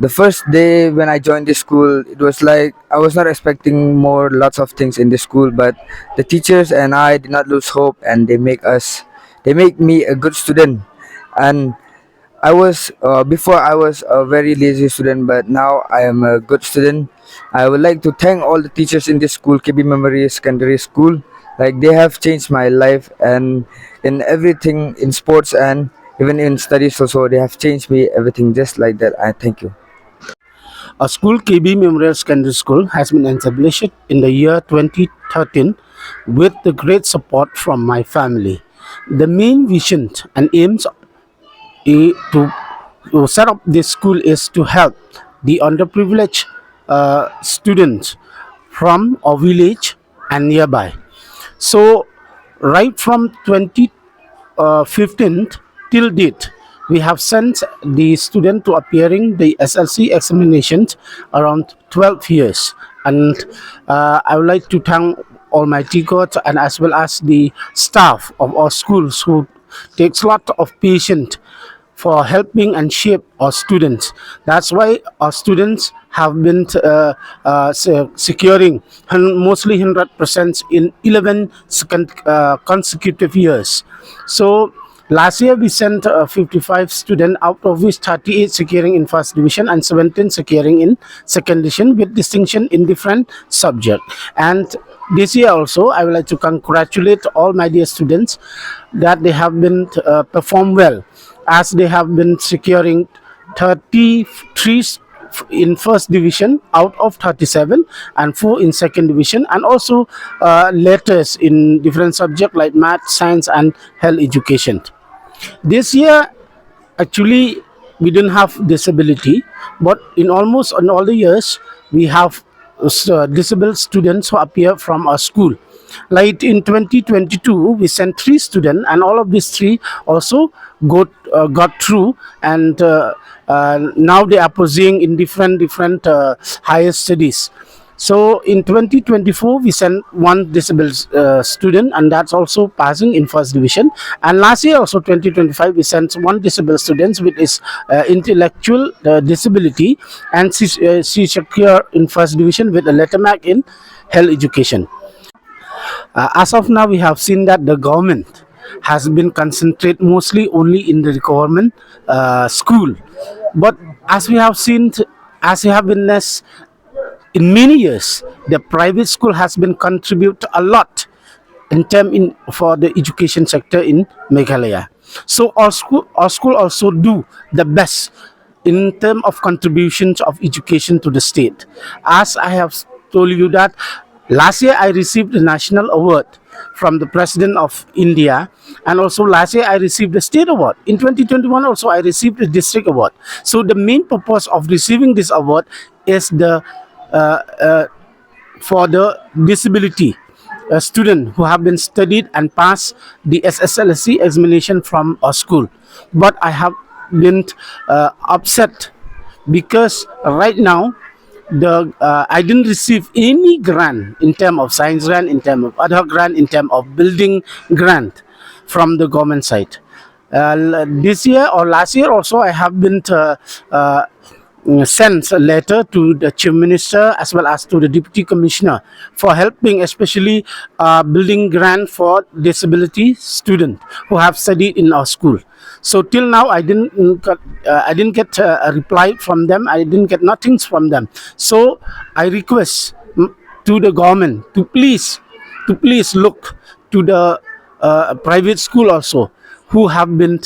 The first day when I joined this school, it was like I was not expecting lots of things in this school, but the teachers and I did not lose hope, and they make me a good student. And I was before I was a very lazy student, but now I am a good student. I would like to thank all the teachers in this school, KB Memory Secondary School. Like they have changed my life, and in everything in sports and even in studies also, they have changed me everything just like that. I thank you. A school KB Memorial Secondary School has been established in the year 2013 with the great support from my family. The main vision and aims to set up this school is to help the underprivileged students from our village and nearby. So, right from 2015 till date, we have sent the student to appearing the SLC examinations around 12 years. And I would like to thank Almighty God and as well as the staff of our schools who takes a lot of patience for helping and shape our students. That's why our students have been securing mostly 100% in 11 consecutive years. So last year we sent 55 students, out of which 38 securing in first division and 17 securing in second division with distinction in different subjects. And this year also I would like to congratulate all my dear students that they have been performed well, as they have been securing 33 in first division out of 37 and 4 in second division, and also letters in different subjects like math, science and health education. This year actually we didn't have disability, but in almost on all the years we have disabled students who appear from our school. Like in 2022 we sent 3 students, and all of these 3 also got through, and now they are pursuing in different higher studies. So in 2024 we sent 1 disabled student, and that's also passing in first division. And last year also 2025 we sent 1 disabled student with his intellectual disability, and she secured in first division with a letter mark in health education. As of now, we have seen that the government has been concentrate mostly only in the government school, but as we have seen, as we have witnessed in many years, the private school has been contribute a lot in for the education sector in Meghalaya. So our school also do the best in terms of contributions of education to the state. As I have told you that last year I received the national award from the President of India, and also last year I received the state award. In 2021 also I received the district award. So the main purpose of receiving this award is the for the disability student who have been studied and passed the SSLC examination from our school. But I have been upset because right now I didn't receive any grant in terms of science grant, in terms of other grant, in terms of building grant from the government side. This year or last year also I have been sent a letter to the Chief Minister as well as to the Deputy Commissioner for helping, especially building grant for disability students who have studied in our school. So till now I didn't get a reply from them. I didn't get nothing from them. So I request to the government to please look to the private school also who have been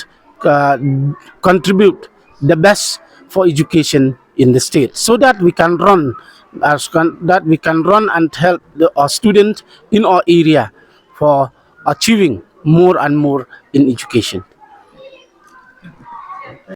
contribute the best for education in the state, so that we can run and help our students in our area for achieving more and more in education.